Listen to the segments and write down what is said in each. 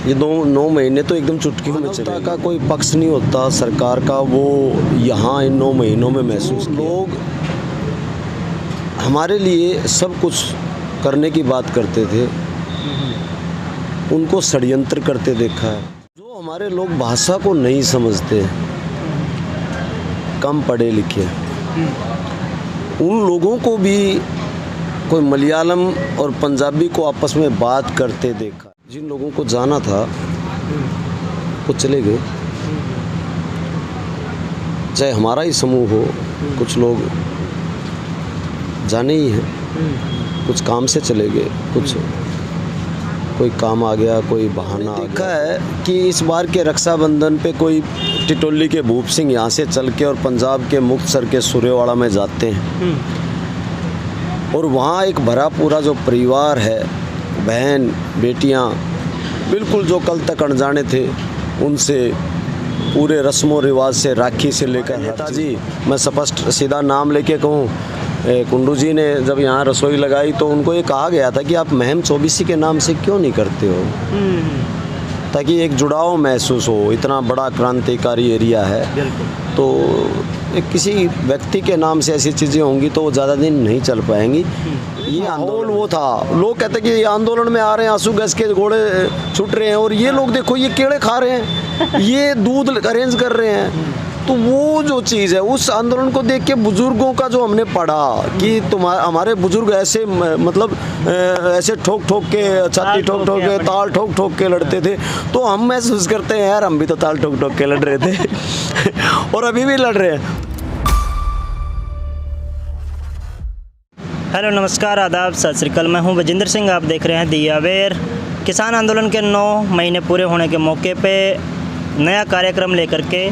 ये 9 महीने तो एकदम चुटकियों में चले। का कोई पक्ष नहीं होता सरकार का, वो यहाँ इन 9 महीनों में महसूस लोग हमारे लिए सब कुछ करने की बात करते थे, उनको षड्यंत्र करते देखा है। जो हमारे लोग भाषा को नहीं समझते, कम पढ़े लिखे, उन लोगों को भी कोई मलयालम और पंजाबी को आपस में बात करते देखा। जिन लोगों को जाना था वो चले गए, चाहे हमारा ही समूह हो, कुछ लोग जाने ही हैं, कुछ काम से चले गए, कुछ कोई काम आ गया, कोई बहाना। देखा है कि इस बार के रक्षाबंधन पे कोई टिटोली के भूप सिंह यहाँ से चल के और पंजाब के मुक्तसर के सुरेवाड़ा में जाते हैं, और वहाँ एक भरा पूरा जो परिवार है, बहन बेटियाँ, बिल्कुल जो कल तक अनजाने थे, उनसे पूरे रस्मों रिवाज से, राखी से लेकर। नेताजी, मैं स्पष्ट सीधा नाम लेके कहूँ, कुंडू जी ने जब यहाँ रसोई लगाई तो उनको ये कहा गया था कि आप महम चौबीसी के नाम से क्यों नहीं करते हो, ताकि एक जुड़ाव महसूस हो। इतना बड़ा क्रांतिकारी एरिया है, तो एक किसी व्यक्ति के नाम से ऐसी चीज़ें होंगी तो वो ज़्यादा दिन नहीं चल पाएंगी। ये आंदोलन वो था, लोग कहते कि ये आंदोलन में आ रहे हैं, आंसू गैस के घोड़े छूट रहे हैं, और ये लोग देखो ये केड़े खा रहे हैं, ये दूध अरेंज कर रहे हैं। तो वो जो चीज़ है, उस आंदोलन को देख के बुजुर्गों का जो हमने पढ़ा कि हमारे बुजुर्ग ऐसे मतलब ऐसे ठोक ठोक के, छाती ठोक ठोक के, ताल ठोक ठोक के लड़ते थे, तो हम महसूस करते हैं यार हम भी तो ताल ठोक ठोक के लड़ रहे थे और अभी भी लड़ रहे हैं। हेलो, नमस्कार, आदाब, सत श्री अकाल। मैं हूं बजिंदर सिंह। आप देख रहे हैं दी अवेयर। किसान आंदोलन के 9 महीने पूरे होने के मौके पे नया कार्यक्रम लेकर के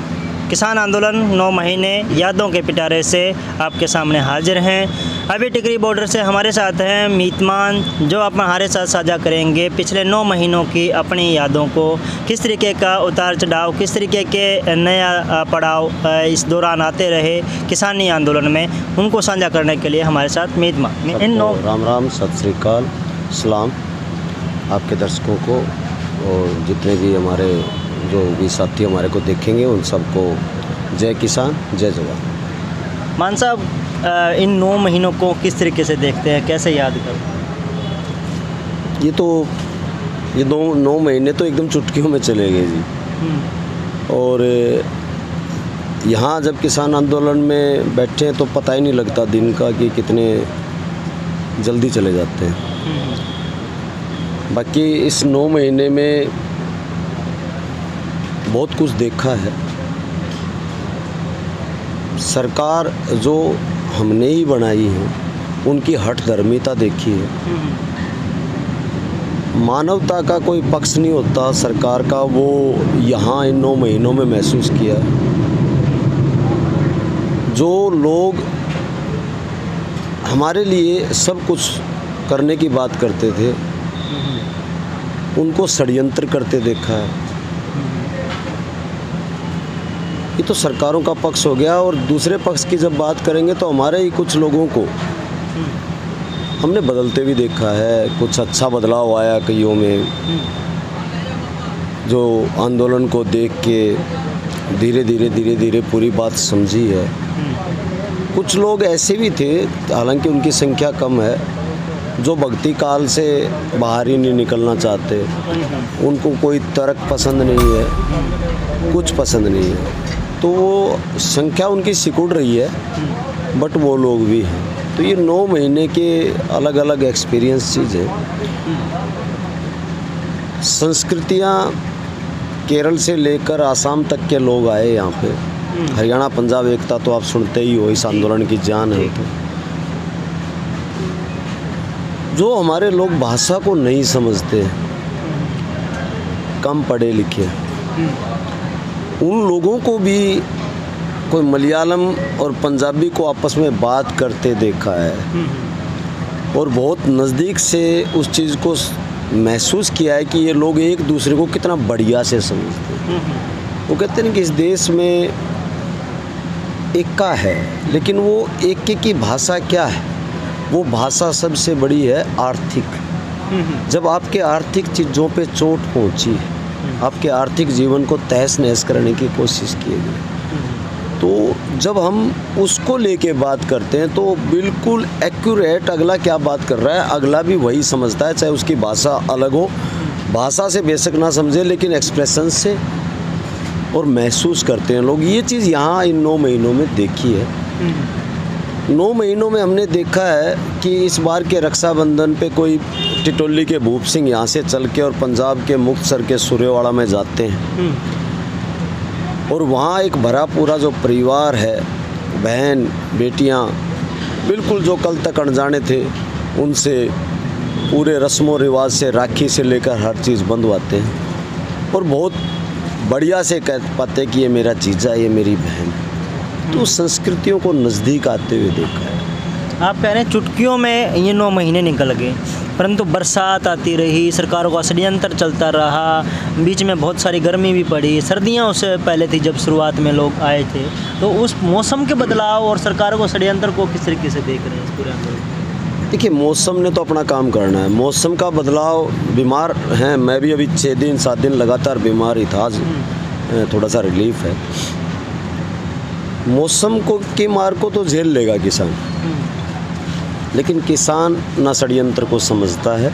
किसान आंदोलन 9 महीने यादों के पिटारे से आपके सामने हाजिर हैं। अभी टिकरी बॉर्डर से हमारे साथ हैं मीतमान, जो आप हमारे साथ साझा करेंगे पिछले 9 महीनों की अपनी यादों को, किस तरीके का उतार चढ़ाव, किस तरीके के नया पड़ाव इस दौरान आते रहे किसानी आंदोलन में, उनको साझा करने के लिए हमारे साथ मीतमान। राम राम, सत श्री अकाल, सलाम आपके दर्शकों को, और जितने भी हमारे जो भी साथी हमारे को देखेंगे उन सबको जय किसान जय जवान। मान साहब, इन 9 महीनों को किस तरीके से देखते हैं, कैसे याद करें? ये 9 महीने तो एकदम चुटकियों में चले गए जी। और यहाँ जब किसान आंदोलन में बैठे हैं तो पता ही नहीं लगता दिन का कि कितने जल्दी चले जाते हैं। बाकी इस 9 महीने में बहुत कुछ देखा है। सरकार जो हमने ही बनाई है, उनकी हठधर्मिता देखी है। मानवता का कोई पक्ष नहीं होता सरकार का, वो यहाँ इन 9 महीनों में महसूस किया है। जो लोग हमारे लिए सब कुछ करने की बात करते थे, उनको षड्यंत्र करते देखा है। ये तो सरकारों का पक्ष हो गया, और दूसरे पक्ष की जब बात करेंगे तो हमारे ही कुछ लोगों को हमने बदलते भी देखा है। कुछ अच्छा बदलाव आया कईयों में, जो आंदोलन को देख के धीरे धीरे पूरी बात समझी है। कुछ लोग ऐसे भी थे, हालांकि उनकी संख्या कम है, जो भक्ति काल से बाहर ही नहीं निकलना चाहते। उनको कोई तर्क पसंद नहीं है, कुछ पसंद नहीं है, तो वो संख्या उनकी सिकुड़ रही है, बट वो लोग भी हैं। तो ये 9 महीने के अलग अलग एक्सपीरियंस चीज़ें। संस्कृतियाँ केरल से लेकर आसाम तक के लोग आए यहाँ पे। हरियाणा पंजाब एकता तो आप सुनते ही हो, इस आंदोलन की जान है। तो जो हमारे लोग भाषा को नहीं समझते, कम पढ़े लिखे, उन लोगों को भी कोई मलयालम और पंजाबी को आपस में बात करते देखा है, और बहुत नज़दीक से उस चीज़ को महसूस किया है कि ये लोग एक दूसरे को कितना बढ़िया से समझते हैं। वो कहते हैं कि इस देश में एकता है, लेकिन वो एके की भाषा क्या है? वो भाषा सबसे बड़ी है आर्थिक। जब आपके आर्थिक चीज़ों पे चोट पहुंची, आपके आर्थिक जीवन को तहस नहस करने की कोशिश की गई। तो जब हम उसको लेके बात करते हैं तो बिल्कुल एक्यूरेट अगला क्या बात कर रहा है अगला भी वही समझता है, चाहे उसकी भाषा अलग हो, भाषा से बेशक ना समझे लेकिन एक्सप्रेशन से और महसूस करते हैं लोग। ये चीज़ यहाँ इन 9 महीनों में देखी है। 9 महीनों में हमने देखा है कि इस बार के रक्षाबंधन पे कोई टिटोली के भूप सिंह यहाँ से चल के और पंजाब के मुक्तसर के सूर्यवाड़ा में जाते हैं और वहाँ एक भरा पूरा जो परिवार है, बहन बेटियाँ, बिल्कुल जो कल तक अनजाने थे उनसे पूरे रस्मों रिवाज से राखी से लेकर हर चीज़ बंधवाते हैं और बहुत बढ़िया से कह पाते कि ये मेरा जीजा, ये मेरी बहन। तो संस्कृतियों को नज़दीक आते हुए देखा है। आप कह रहे हैं चुटकियों में ये 9 महीने निकल गए, परंतु बरसात आती रही, सरकारों का षड्यंत्र चलता रहा, बीच में बहुत सारी गर्मी भी पड़ी, सर्दियाँ उससे पहले थी जब शुरुआत में लोग आए थे। तो उस मौसम के बदलाव और सरकारों को षड्यंत्र को किस तरीके से देख रहे हैं इस पूरे आंदोलन? देखिए, मौसम ने तो अपना काम करना है। मौसम का बदलाव, बीमार हैं, मैं भी अभी 6 दिन 7 दिन लगातार बीमार ही था, आज थोड़ा सा रिलीफ है। मौसम को की मार को तो झेल लेगा किसान, लेकिन किसान ना षड्यंत्र को समझता है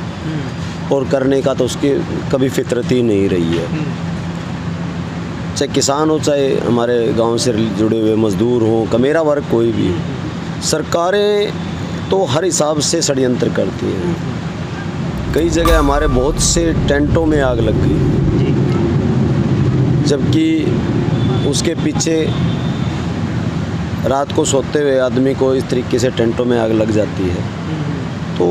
और करने का तो उसकी कभी फितरत ही नहीं रही है। चाहे किसान हो, चाहे हमारे गांव से जुड़े हुए मजदूर हों, कमेरा वर्ग कोई भी, सरकारें तो हर हिसाब से षड्यंत्र करती हैं। कई जगह हमारे बहुत से टेंटों में आग लग गई, जबकि उसके पीछे रात को सोते हुए आदमी को इस तरीके से टेंटों में आग लग जाती है। तो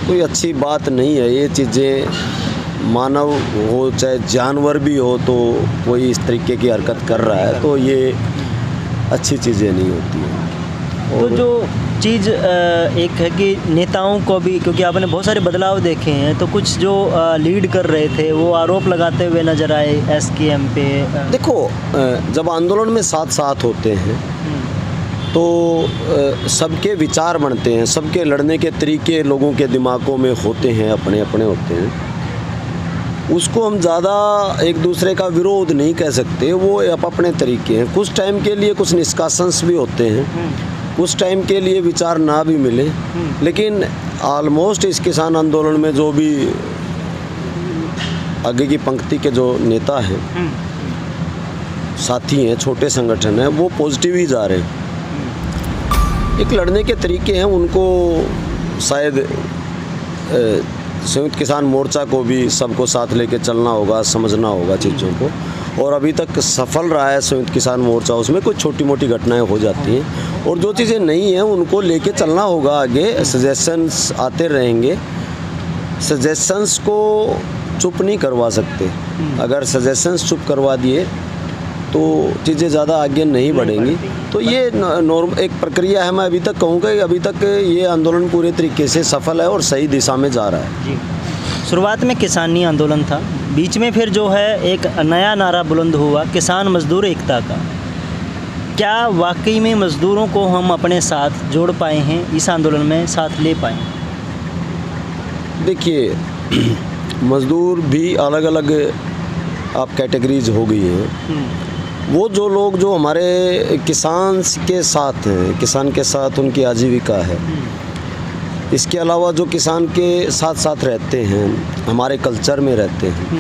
कोई अच्छी बात नहीं है। ये चीज़ें मानव हो चाहे जानवर भी हो, तो कोई इस तरीके की हरकत कर रहा है तो ये अच्छी चीज़ें नहीं होती हैं। तो जो चीज़ एक है कि नेताओं को भी, क्योंकि आपने बहुत सारे बदलाव देखे हैं, तो कुछ जो लीड कर रहे थे वो आरोप लगाते हुए नजर आए SKM पे। देखो, जब आंदोलन में साथ साथ होते हैं तो सबके विचार बनते हैं, सबके लड़ने के तरीके लोगों के दिमागों में होते हैं, अपने अपने होते हैं। उसको हम ज़्यादा एक दूसरे का विरोध नहीं कह सकते, वो अपने तरीके हैं। कुछ टाइम के लिए कुछ निष्कासंस भी होते हैं, कुछ टाइम के लिए विचार ना भी मिले, लेकिन ऑलमोस्ट इस किसान आंदोलन में जो भी आगे की पंक्ति के जो नेता हैं, साथी हैं, छोटे संगठन हैं, वो पॉजिटिव ही जा रहे हैं। एक लड़ने के तरीके हैं, उनको शायद संयुक्त किसान मोर्चा को भी सबको साथ लेके चलना होगा, समझना होगा चीज़ों को। और अभी तक सफल रहा है संयुक्त किसान मोर्चा, उसमें कुछ छोटी मोटी घटनाएं हो जाती हैं और जो चीज़ें नहीं हैं उनको लेके चलना होगा आगे। सजेशंस आते रहेंगे, सजेशंस को चुप नहीं करवा सकते। अगर सजेशंस चुप करवा दिए तो चीज़ें ज़्यादा आगे नहीं बढ़ेंगी। तो ये नॉर्म एक प्रक्रिया है। मैं अभी तक कहूँगा कि अभी तक ये आंदोलन पूरे तरीके से सफल है और सही दिशा में जा रहा है। जी, शुरुआत में किसानी आंदोलन था, बीच में फिर जो है एक नया नारा बुलंद हुआ, किसान मजदूर एकता का। क्या वाकई में मज़दूरों को हम अपने साथ जोड़ पाए हैं, इस आंदोलन में साथ ले पाए? देखिए, मज़दूर भी अलग अलग आप कैटेगरीज हो गई हैं। वो जो लोग जो हमारे किसान के साथ हैं, किसान के साथ उनकी आजीविका है, इसके अलावा जो किसान के साथ साथ रहते हैं, हमारे कल्चर में रहते हैं,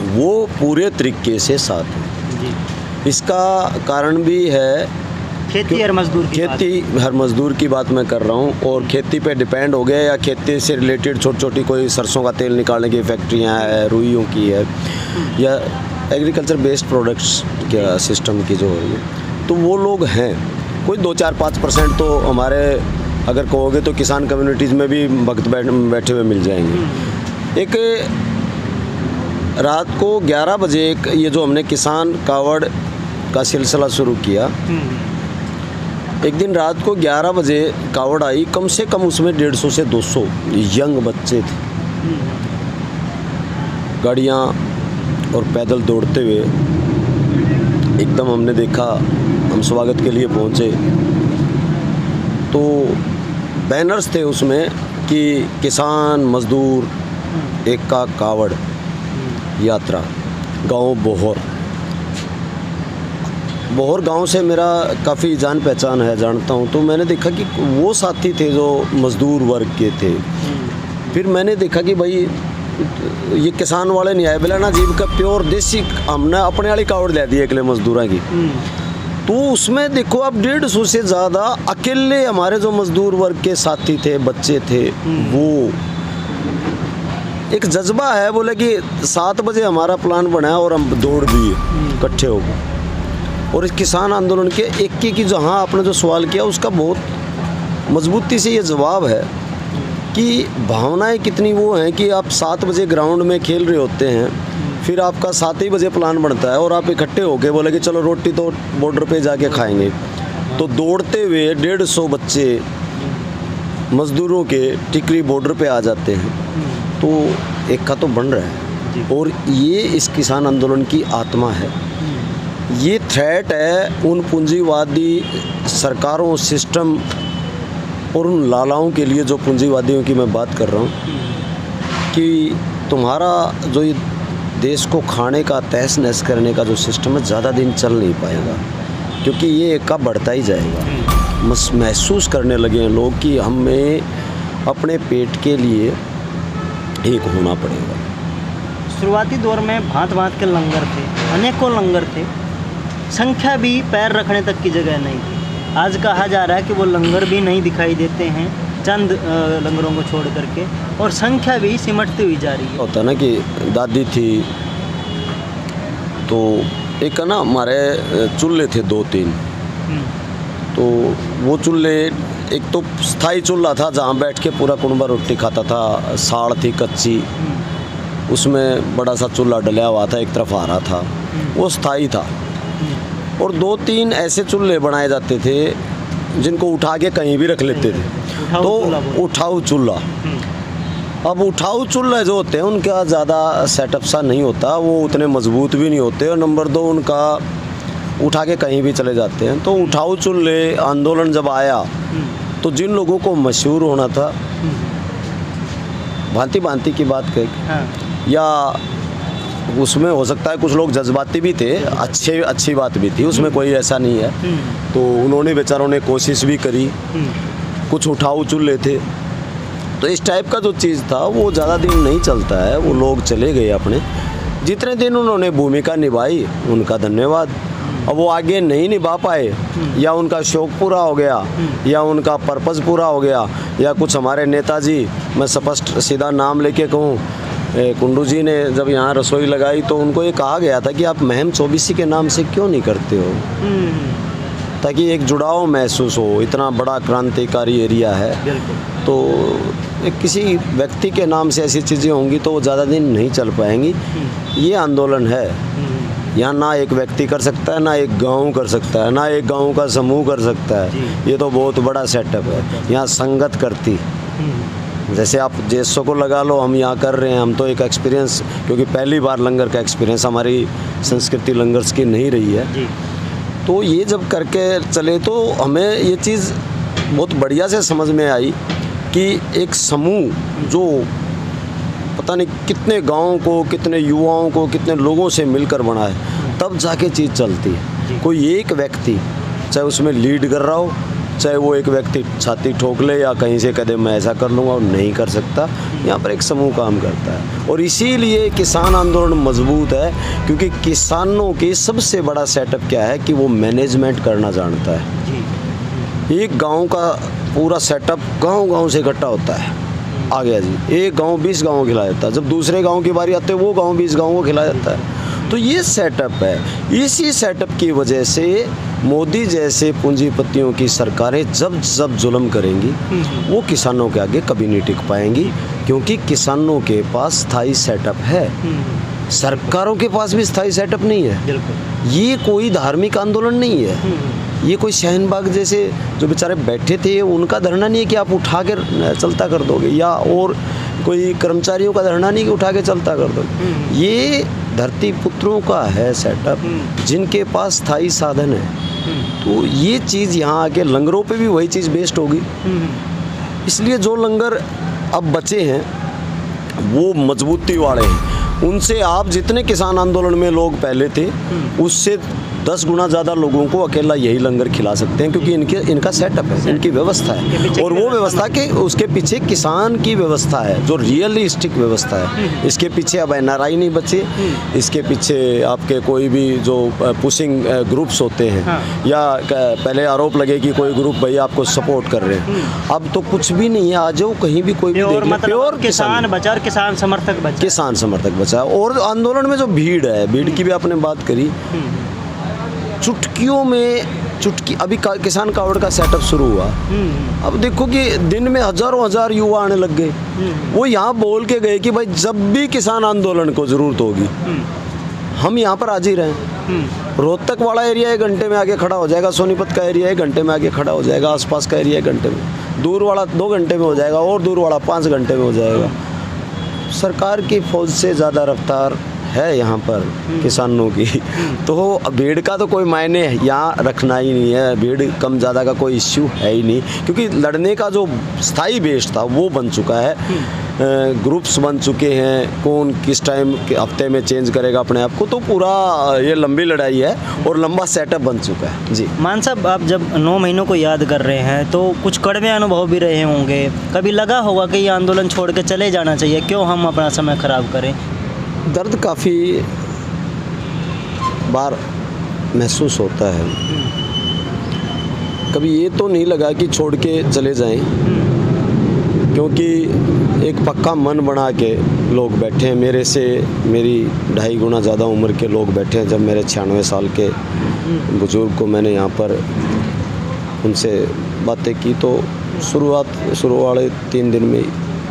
वो पूरे तरीके से साथ हैं। इसका कारण भी है खेती हर मजदूर की खेती हर मजदूर की बात मैं कर रहा हूँ। और खेती पे डिपेंड हो गए या खेती से रिलेटेड छोटी छोटी कोई सरसों का तेल निकालने की फैक्ट्रियाँ हैं, रुइयों की है, या एग्रीकल्चर बेस्ड प्रोडक्ट्स के सिस्टम की जो हो रही है, तो वो लोग हैं। कोई 2-4-5% तो हमारे अगर कहोगे तो किसान कम्युनिटीज़ में भी भक्त बैठे हुए मिल जाएंगे। एक रात को 11 बजे ये जो हमने किसान कावड़ का सिलसिला शुरू किया, एक दिन रात को 11 बजे कावड़ आई, कम से कम उसमें 150 से 200 यंग बच्चे थे, गाड़ियाँ और पैदल दौड़ते हुए एकदम हमने देखा। हम स्वागत के लिए पहुँचे तो बैनर्स थे उसमें कि किसान मजदूर एक का कावड़, यात्रा गांव बोहर गांव से मेरा काफ़ी जान पहचान है, जानता हूं। तो मैंने देखा कि वो साथी थे जो मज़दूर वर्ग के थे। फिर मैंने देखा कि भाई ये किसान वाले नहीं आए, बोला ना जीव का प्योर देसी हमने अपने वाली कावड़ ले दी अगले मजदूरों की। तो उसमें देखो आप 150 से ज़्यादा अकेले हमारे जो मजदूर वर्ग के साथी थे, बच्चे थे, वो एक जज्बा है। बोले कि 7 बजे हमारा प्लान बना है और हम दौड़ दिए इकट्ठे होकर। और इस किसान आंदोलन के एक की जहाँ आपने जो सवाल किया उसका बहुत मजबूती से ये जवाब है कि भावनाएं कितनी वो हैं कि आप 7 बजे ग्राउंड में खेल रहे होते हैं, फिर आपका 7 ही बजे प्लान बनता है और आप इकट्ठे होके बोले कि चलो रोटी तो बॉर्डर पे जाके खाएंगे। तो दौड़ते हुए 150 बच्चे मज़दूरों के टिकरी बॉर्डर पे आ जाते हैं। तो एक का तो बन रहा है और ये इस किसान आंदोलन की आत्मा है। ये थ्रेट है उन पूंजीवादी सरकारों, सिस्टम और उन लालाओं के लिए जो पूंजीवादियों की मैं बात कर रहा हूँ कि तुम्हारा जो ये देश को खाने का, तहस नहस करने का जो सिस्टम है ज़्यादा दिन चल नहीं पाएगा, क्योंकि ये एक का बढ़ता ही जाएगा। महसूस करने लगे हैं लोग कि हमें अपने पेट के लिए एक होना पड़ेगा। शुरुआती दौर में भांत भांत के लंगर थे, अनेकों लंगर थे, संख्या भी पैर रखने तक की जगह नहीं थी। आज कहा जा रहा है कि वो लंगर भी नहीं दिखाई देते हैं, चंद लंगरों को छोड़ करके, और संख्या भी सिमटती हुई जा रही है। होता ना कि दादी थी तो एक ना हमारे चूल्हे थे 2-3, तो वो चूल्हे एक तो स्थाई चूल्हा था जहाँ बैठ के पूरा कुनबा रोटी खाता था, साड़ थी कच्ची, उसमें बड़ा सा चूल्हा डला हुआ था, एक तरफ आ रहा था, वो स्थाई था। और 2-3 ऐसे चूल्हे बनाए जाते थे जिनको उठा के कहीं भी रख लेते थे, तो उठाऊ चूल्हा। अब उठाऊ चूल्हे जो होते हैं उनका ज़्यादा सेटअप सा नहीं होता, वो उतने मजबूत भी नहीं होते, और नंबर 2 उनका उठा के कहीं भी चले जाते हैं। तो उठाऊ चूल्हे आंदोलन जब आया तो जिन लोगों को मशहूर होना था, भांति भांति की बात कह या उसमें हो सकता है कुछ लोग जज्बाती भी थे, अच्छी बात भी थी, उसमें कोई ऐसा नहीं है। तो उन्होंने बेचारों ने कोशिश भी करी, कुछ उठाऊ चूल्हे थे। तो इस टाइप का जो चीज़ था वो ज़्यादा दिन नहीं चलता है, वो लोग चले गए अपने। जितने दिन उन्होंने भूमिका निभाई उनका धन्यवाद। अब वो आगे नहीं निभा पाए, या उनका शौक पूरा हो गया, या उनका पर्पज़ पूरा हो गया, या कुछ हमारे नेताजी, मैं स्पष्ट सीधा नाम लेके कहूँ, कुंडू जी ने जब यहाँ रसोई लगाई तो उनको ये कहा गया था कि आप महम 24 के नाम से क्यों नहीं करते हो, ताकि एक जुड़ाव महसूस हो। इतना बड़ा क्रांतिकारी एरिया है, तो एक किसी व्यक्ति के नाम से ऐसी चीज़ें होंगी तो वो ज़्यादा दिन नहीं चल पाएंगी। ये आंदोलन है, यहाँ ना एक व्यक्ति कर सकता है, ना एक गांव कर सकता है, ना एक गांव का समूह कर सकता है। ये तो बहुत बड़ा सेटअप है। यहाँ संगत करती, जैसे आप जेसो को लगा लो, हम यहाँ कर रहे हैं, हम तो एक एक्सपीरियंस, क्योंकि पहली बार लंगर का एक्सपीरियंस हमारी संस्कृति लंगर्स की नहीं रही है। तो ये जब करके चले तो हमें ये चीज़ बहुत बढ़िया से समझ में आई कि एक समूह जो पता नहीं कितने गाँव को, कितने युवाओं को, कितने लोगों से मिलकर बना है, तब जाके चीज़ चलती है। कोई एक व्यक्ति चाहे उसमें लीड कर रहा हो, चाहे वो एक व्यक्ति छाती ठोक ले या कहीं से कदे मैं ऐसा कर लूँगा, और नहीं कर सकता। यहाँ पर एक समूह काम करता है, और इसीलिए किसान आंदोलन मजबूत है, क्योंकि किसानों की सबसे बड़ा सेटअप क्या है कि वो मैनेजमेंट करना जानता है। एक गांव का पूरा सेटअप गांव से इकट्ठा होता है, आ गया जी, एक गांव 20 गाँव को खिलाया जाता है, जब दूसरे गाँव की बारी आती है वो गाँव 20 गाँव को खिलाया जाता है। तो ये सेटअप है। इसी सेटअप की वजह से मोदी जैसे पूंजीपतियों की सरकारें जब जुल्म करेंगी वो किसानों के आगे कभी नहीं टिक पाएंगी, क्योंकि किसानों के पास स्थायी सेटअप है, सरकारों के पास भी स्थायी सेटअप नहीं है। ये कोई धार्मिक आंदोलन नहीं है, ये कोई शहनबाग जैसे जो बेचारे बैठे थे उनका धरना नहीं है कि आप उठा कर चलता कर दोगे, या और कोई कर्मचारियों का धरना नहीं कि उठा के चलता कर दोगे। ये धरती पुत्रों का है सेटअप, जिनके पास स्थायी साधन है। तो ये चीज़ यहाँ आके लंगरों पे भी वही चीज़ बेस्ड होगी। इसलिए जो लंगर अब बचे हैं वो मजबूती वाले हैं। उनसे आप जितने किसान आंदोलन में लोग पहले थे उससे 10 गुना ज़्यादा लोगों को अकेला यही लंगर खिला सकते हैं, क्योंकि इनका सेटअप है, इनकी व्यवस्था है, और वो व्यवस्था के उसके पीछे किसान की व्यवस्था है जो रियलिस्टिक व्यवस्था है। इसके पीछे अब NRI नहीं बचे, इसके पीछे आपके कोई भी जो पुशिंग ग्रुप्स होते हैं या पहले आरोप लगे कि कोई ग्रुप भाई आपको सपोर्ट कर रहे हैं, अब तो कुछ भी नहीं है। आ जाओ कहीं भी कोई भी देख लो, प्योर किसान बचा और किसान समर्थक बचा, किसान समर्थक बचा। और आंदोलन में जो भीड़ है, भीड़ की भी आपने बात करी, चुटकियों में चुटकी अभी किसान कावड़ का सेटअप शुरू हुआ। अब देखो कि दिन में हजारों हजार युवा आने लग गए। वो यहाँ बोल के गए कि भाई जब भी किसान आंदोलन को जरूरत होगी हम यहाँ पर आज ही रहें। रोहतक वाला एरिया 1 घंटे में आगे खड़ा हो जाएगा, सोनीपत का एरिया 1 घंटे में आगे खड़ा हो जाएगा, आसपास का एरिया 1 घंटे में, दूर वाला 2 घंटे में हो जाएगा, और दूर वाला 5 घंटे में हो जाएगा। सरकार की फौज से ज़्यादा रफ्तार है यहाँ पर किसानों की। तो भीड़ का तो कोई मायने यहाँ रखना ही नहीं है, भीड़ कम ज़्यादा का कोई इश्यू है ही नहीं, क्योंकि लड़ने का जो स्थायी बेस था वो बन चुका है। ग्रुप्स बन चुके हैं, कौन किस टाइम हफ्ते में चेंज करेगा अपने आप को, तो पूरा ये लंबी लड़ाई है और लंबा सेटअप बन चुका है। जी मान साहब, आप जब 9 महीनों को याद कर रहे हैं तो कुछ कड़वे अनुभव भी रहे होंगे, कभी लगा होगा कि ये आंदोलन छोड़ के चले जाना चाहिए, क्यों हम अपना समय ख़राब करें? दर्द काफ़ी बार महसूस होता है। कभी ये तो नहीं लगा कि छोड़ के चले जाएं, क्योंकि एक पक्का मन बना के लोग बैठे हैं। मेरे से मेरी 2.5 गुना ज़्यादा उम्र के लोग बैठे हैं। जब मेरे 96 साल के बुज़ुर्ग को मैंने यहाँ पर उनसे बातें की तो शुरू वाले 3 दिन में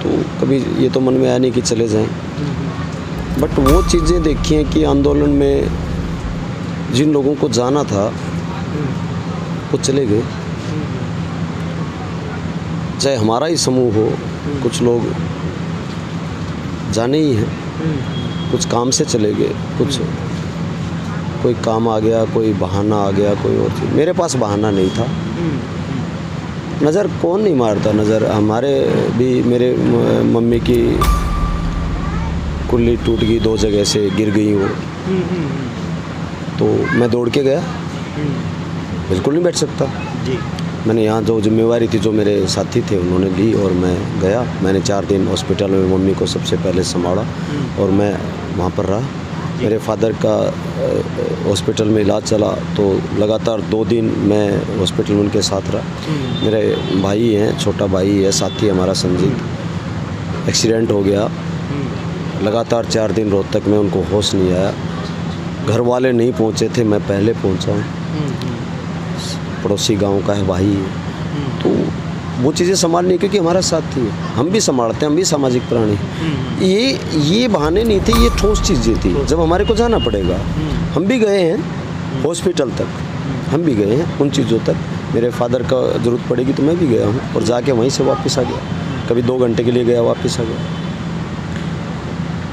तो कभी ये तो मन में आया नहीं कि चले जाएं, बट वो चीज़ें देखी हैं कि आंदोलन में जिन लोगों को जाना था वो चले गए। चाहे हमारा ही समूह हो, कुछ लोग जाने ही हैं, कुछ काम से चले गए, कुछ कोई काम आ गया, कोई बहाना आ गया, कोई और चीज़। मेरे पास बहाना नहीं था। नज़र कौन नहीं मारता, नज़र हमारे भी, मेरे मम्मी की कुल्ली टूट गई, 2 जगह से गिर गई वो, तो मैं दौड़ के गया, बिल्कुल नहीं बैठ सकता जी। मैंने यहाँ जो जिम्मेवारी थी, जो मेरे साथी थे उन्होंने ली और मैं गया। मैंने 4 दिन हॉस्पिटल में मम्मी को सबसे पहले संभाला और मैं वहाँ पर रहा। मेरे फादर का हॉस्पिटल में इलाज चला तो लगातार 2 दिन मैं हॉस्पिटल में उनके साथ रहा। मेरे भाई हैं, छोटा भाई है, साथी हमारा संजीत, एक्सीडेंट हो गया। लगातार 4 दिन रोहतक में उनको होश नहीं आया। घर वाले नहीं पहुंचे थे, मैं पहले पहुंचा हूँ। पड़ोसी गांव का है भाई, तो वो चीज़ें संभालनी, क्योंकि हमारा साथी है, हम भी संभालते हैं, हम भी सामाजिक प्राणी। ये बहाने नहीं थे, ये ठोस चीज़ें थी। जब हमारे को जाना पड़ेगा, हम भी गए हैं हॉस्पिटल तक, हम भी गए हैं उन चीज़ों तक। मेरे फादर का ज़रूरत पड़ेगी तो मैं भी गया हूँ और जाके वहीं से वापस आ गया। कभी 2 घंटे के लिए गया, वापस आ गया।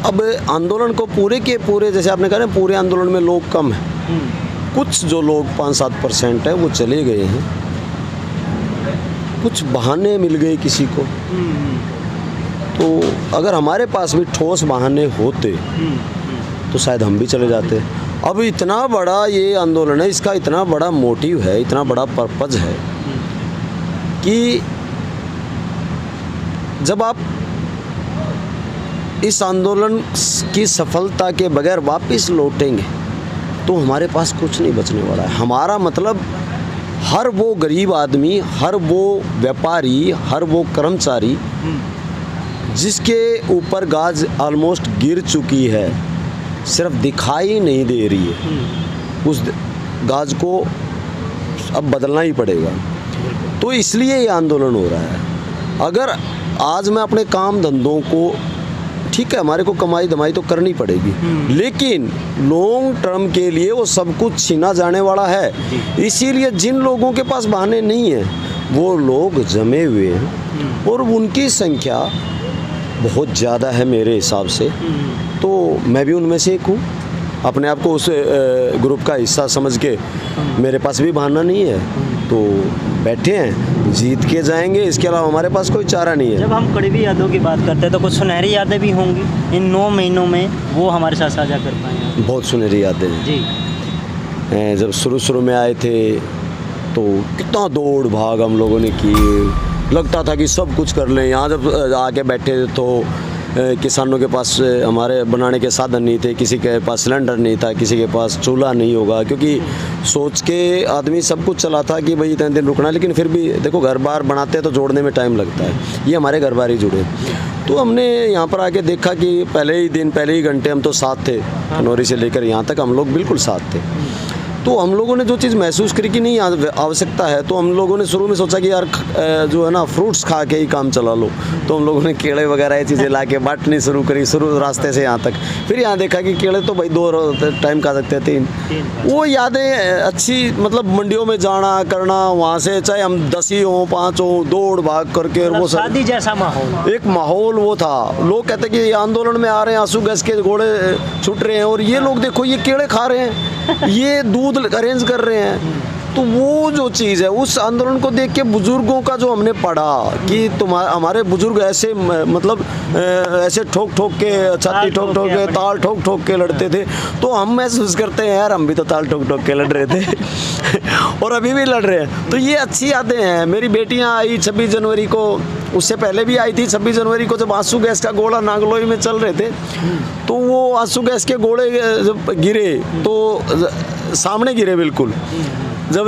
अब आंदोलन को पूरे के पूरे, जैसे आपने कहा ना, पूरे आंदोलन में लोग कम हैं। कुछ जो लोग 5-7% है वो चले गए हैं, कुछ बहाने मिल गए किसी को। तो अगर हमारे पास भी ठोस बहाने होते तो शायद हम भी चले जाते। अब इतना बड़ा ये आंदोलन है, इसका इतना बड़ा मोटिव है, इतना बड़ा पर्पज है कि जब आप इस आंदोलन की सफलता के बगैर वापस लौटेंगे तो हमारे पास कुछ नहीं बचने वाला है। हमारा मतलब हर वो गरीब आदमी, हर वो व्यापारी, हर वो कर्मचारी जिसके ऊपर गाज ऑलमोस्ट गिर चुकी है, सिर्फ दिखाई नहीं दे रही है, उस गाज को अब बदलना ही पड़ेगा। तो इसलिए ये आंदोलन हो रहा है। अगर आज मैं अपने काम धंधों को, ठीक है हमारे को कमाई धमाई तो करनी पड़ेगी, लेकिन लॉन्ग टर्म के लिए वो सब कुछ छीना जाने वाला है। इसीलिए जिन लोगों के पास बहाने नहीं है वो लोग जमे हुए हैं और उनकी संख्या बहुत ज़्यादा है मेरे हिसाब से। तो मैं भी उनमें से एक हूँ, अपने आप को उस ग्रुप का हिस्सा समझ के। मेरे पास भी बहाना नहीं है तो बैठे हैं, जीत के जाएंगे, इसके अलावा हमारे पास कोई चारा नहीं है। जब हम कड़वी यादों की बात करते हैं तो कुछ सुनहरी यादें भी होंगी इन 9 महीनों में, वो हमारे साथ साझा कर पाएँ? बहुत सुनहरी यादें हैं जी। जब शुरू में आए थे तो कितना दौड़ भाग हम लोगों ने की, लगता था कि सब कुछ कर लें। यहाँ जब आके बैठे तो किसानों के पास हमारे बनाने के साधन नहीं थे, किसी के पास सिलेंडर नहीं था, किसी के पास चूल्हा नहीं होगा, क्योंकि सोच के आदमी सब कुछ चला था कि भाई इतने दिन रुकना। लेकिन फिर भी देखो, घर बार बनाते हैं तो जोड़ने में टाइम लगता है। ये हमारे घर बार ही जुड़े। तो हमने यहाँ पर आके देखा कि पहले ही घंटे हम तो साथ थे, खनौरी से लेकर यहाँ तक हम लोग बिल्कुल साथ थे। तो हम लोगों ने जो चीज़ महसूस करी कि नहीं आवश्यकता है, तो हम लोगों ने शुरू में सोचा कि यार जो है ना फ्रूट्स खा के ही काम चला लो। तो हम लोगों ने केले वगैरह ये चीज़ें ला के बांटनी शुरू करी, शुरू रास्ते से यहाँ तक। फिर यहाँ देखा कि केले तो भाई 2 टाइम खा सकते हैं, 3। वो यादें अच्छी, मतलब मंडियों में जाना करना, वहाँ से चाहे हम 10 ही हों 5 हों, दौड़ भाग करके, वो शादी जैसा माहौल, एक माहौल वो था। लोग कहते कि ये आंदोलन में आ रहे हैं, आंसू गैस के घोड़े छूट रहे हैं, और ये लोग देखो ये केले खा रहे हैं, ये दूध अरेंज कर रहे हैं। तो वो जो चीज़ है, उस आंदोलन को देख के बुजुर्गों का जो हमने पढ़ा कि हमारे बुजुर्ग ऐसे, मतलब ऐसे ठोक ठोक के, छाती ठोक ठोक के, ताल ठोक ठोक के लड़ते थे। तो हम महसूस करते हैं यार हम भी तो ताल ठोक ठोक के लड़ रहे थे और अभी भी लड़ रहे हैं। तो ये अच्छी यादें हैं। मेरी बेटियां आई 26 जनवरी को, उससे पहले भी आई थी 26 जनवरी को, जब आंसू गैस का गोला नागलोई में चल रहे थे। तो वो आंसू गैस के गोले जब गिरे तो सामने गिरे बिल्कुल, जब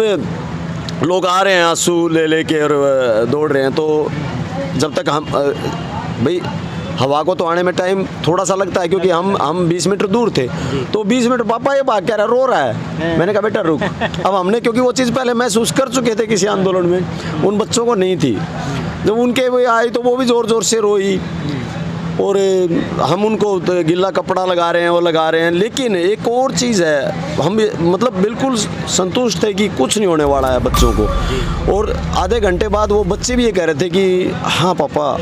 लोग आ रहे हैं आंसू ले लेके और दौड़ रहे हैं। तो जब तक हम भाई हवा को तो आने में टाइम थोड़ा सा लगता है, क्योंकि हम 20 मीटर दूर थे। तो 20 मीटर पापा ये भाग क्या रहा, रो रहा है। मैंने कहा बेटा रुक। अब हमने, क्योंकि वो चीज़ पहले महसूस कर चुके थे किसी आंदोलन में, उन बच्चों को नहीं थी। जब उनके वो आई तो वो भी ज़ोर ज़ोर से रोई, और हम उनको गिल्ला कपड़ा लगा रहे हैं, वो लगा रहे हैं। लेकिन एक और चीज़ है, हम मतलब बिल्कुल संतुष्ट थे कि कुछ नहीं होने वाला है बच्चों को। और आधे घंटे बाद वो बच्चे भी ये कह रहे थे कि हाँ पापा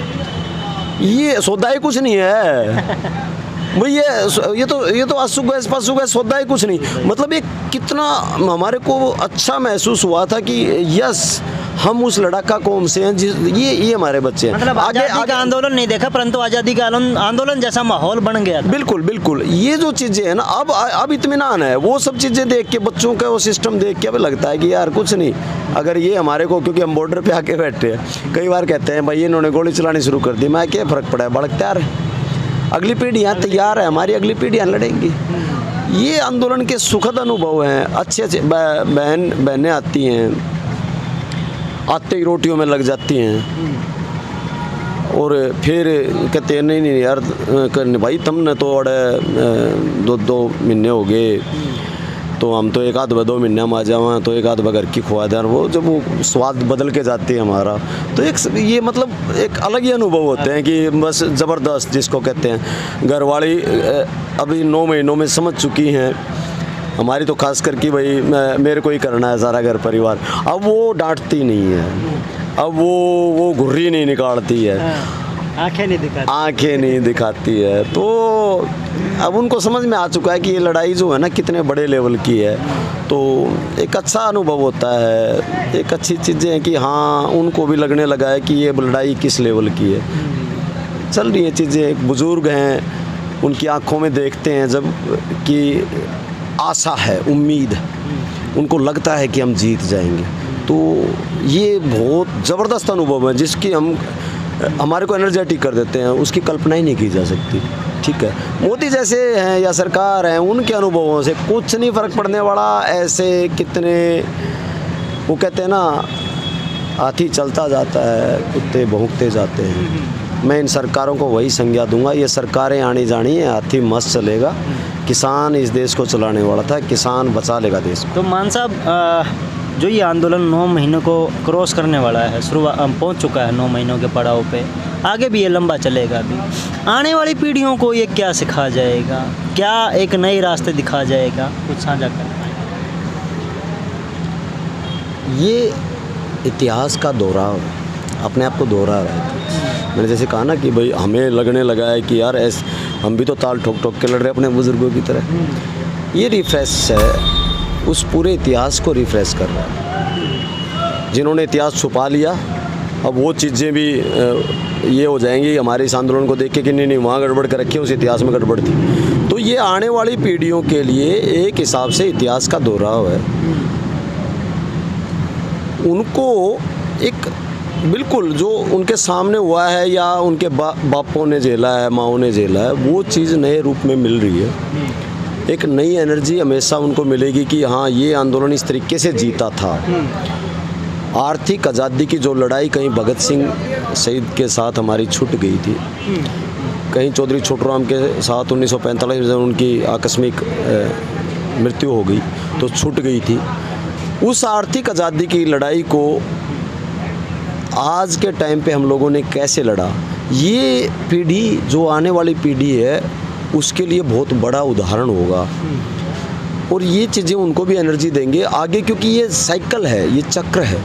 ये सौदा ही कुछ नहीं है भाई, ये तो आंसू गैस पासू गैस सौदा ही कुछ नहीं। मतलब एक कितना हमारे को अच्छा महसूस हुआ था कि यस हम उस लड़ाका कौम से हैं, ये हमारे बच्चे हैं। मतलब आगे का आंदोलन नहीं देखा, परंतु आज़ादी का आंदोलन जैसा माहौल बन गया था। बिल्कुल बिल्कुल। ये जो चीज़ें हैं ना, अब इत्मीनान है। वो सब चीज़ें देख के, बच्चों का वो सिस्टम देख के अब लगता है कि यार कुछ नहीं। अगर ये हमारे को, क्योंकि हम बॉर्डर पे आके बैठे हैं, कई बार कहते हैं भाई इन्होंने गोली चलानी शुरू कर दी, मैं क्या फ़र्क पड़ा है, बड़क तैयार है, अगली पीढ़ियाँ तैयार है, हमारी अगली पीढ़ियाँ लड़ेंगी। ये आंदोलन के सुखद अनुभव हैं। अच्छे बहनें आती हैं, आते ही रोटियों में लग जाती हैं, और फिर कहते हैं नहीं यार भाई तुमने तो अड़े 2 महीने हो गए, तो हम तो 1-2 महीने हम आ जाएँ तो 1-2 घर की खुआ दें। वो जब वो स्वाद बदल के जाती है हमारा, तो एक ये मतलब एक अलग ही अनुभव होते हैं कि बस ज़बरदस्त, जिसको कहते हैं। घरवाली अभी 9 महीनों में समझ चुकी हैं हमारी, तो खास करके भाई मेरे को ही करना है सारा घर परिवार। अब वो डांटती नहीं है, अब वो घुर्री नहीं निकालती है, आंखें नहीं दिखाती है। तो अब उनको समझ में आ चुका है कि ये लड़ाई जो है ना कितने बड़े लेवल की है। तो एक अच्छा अनुभव होता है, एक अच्छी चीज़ें हैं कि हाँ उनको भी लगने लगा है कि ये लड़ाई किस लेवल की है। चल रही है चीज़ें। एक बुज़ुर्ग हैं, उनकी आँखों में देखते हैं जब कि आशा है, उम्मीद है, उनको लगता है कि हम जीत जाएंगे। तो ये बहुत ज़बरदस्त अनुभव है, जिसकी हमारे को एनर्जेटिक कर देते हैं, उसकी कल्पना ही नहीं की जा सकती। ठीक है, मोदी जैसे हैं या सरकार हैं, उनके अनुभवों से कुछ नहीं फ़र्क पड़ने वाला। ऐसे कितने, वो कहते हैं ना, हाथी चलता जाता है, कुत्ते भौंकते जाते हैं। मैं इन सरकारों को वही संज्ञा दूंगा। ये सरकारें आनी जानी है, हाथी मस्त चलेगा। किसान इस देश को चलाने वाला था, किसान बचा लेगा देश को। तो मान साहब, जो ये आंदोलन 9 महीनों को क्रॉस करने वाला है, शुरुआत पहुंच चुका है 9 महीनों के पड़ाव पे, आगे भी ये लंबा चलेगा भी। आने वाली पीढ़ियों को ये क्या सिखा जाएगा, क्या एक नए रास्ते दिखा जाएगा, कुछ साझा करना है? ये इतिहास का दोहराव अपने आप को दोहरा रहा है। मैंने जैसे कहा ना कि भाई हमें लगने लगा है कि यार हम भी तो ताल ठोक ठोक के लड़ रहे अपने बुजुर्गों की तरह। ये रिफ्रेश है, उस पूरे इतिहास को रिफ्रेश कर रहा है। जिन्होंने इतिहास छुपा लिया, अब वो चीज़ें भी ये हो जाएंगी हमारे इस आंदोलन को देख के कि नहीं वहाँ गड़बड़ कर रखी है, उस इतिहास में गड़बड़ थी। तो ये आने वाली पीढ़ियों के लिए एक हिसाब से इतिहास का दोहराव है। उनको एक बिल्कुल जो उनके सामने हुआ है या उनके बापों ने झेला है, माओं ने झेला है, वो चीज़ नए रूप में मिल रही है। एक नई एनर्जी हमेशा उनको मिलेगी कि हाँ ये आंदोलन इस तरीके से जीता था। आर्थिक आज़ादी की जो लड़ाई कहीं भगत सिंह शहीद के साथ हमारी छूट गई थी, कहीं चौधरी छोटूराम के साथ 1945 में उनकी आकस्मिक मृत्यु हो गई तो छूट गई थी। उस आर्थिक आज़ादी की लड़ाई को आज के टाइम पे हम लोगों ने कैसे लड़ा, ये पीढ़ी जो आने वाली पीढ़ी है उसके लिए बहुत बड़ा उदाहरण होगा। और ये चीज़ें उनको भी एनर्जी देंगे आगे, क्योंकि ये साइकिल है, ये चक्र है।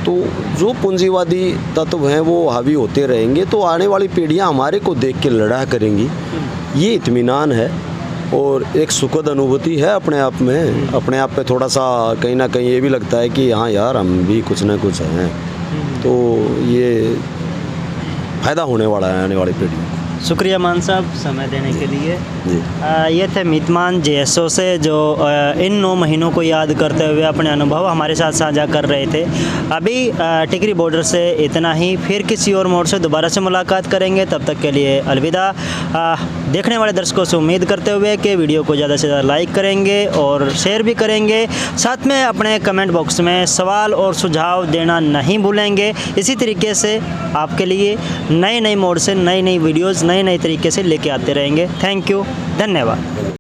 तो जो पूंजीवादी तत्व हैं वो हावी होते रहेंगे, तो आने वाली पीढ़ियां हमारे को देख के लड़ा करेंगी। ये इत्मीनान है और एक सुखद अनुभूति है अपने आप में। अपने आप पे थोड़ा सा कहीं ना कहीं ये भी लगता है कि हाँ यार हम भी कुछ ना कुछ हैं, तो ये फ़ायदा होने वाला है आने वाली पीढ़ी। शुक्रिया मान साहब समय देने के लिए। जी ये थे मितमान JSO से जो इन 9 महीनों को याद करते हुए अपने अनुभव हमारे साथ साझा कर रहे थे। अभी टिकरी बॉर्डर से इतना ही, फिर किसी और मोड़ से दोबारा से मुलाकात करेंगे। तब तक के लिए अलविदा। देखने वाले दर्शकों से उम्मीद करते हुए कि वीडियो को ज़्यादा से ज़्यादा लाइक करेंगे और शेयर भी करेंगे, साथ में अपने कमेंट बॉक्स में सवाल और सुझाव देना नहीं भूलेंगे। इसी तरीके से आपके लिए नए मोड़ से नई वीडियोज़ नए तरीके से लेके आते रहेंगे। थैंक यू, धन्यवाद।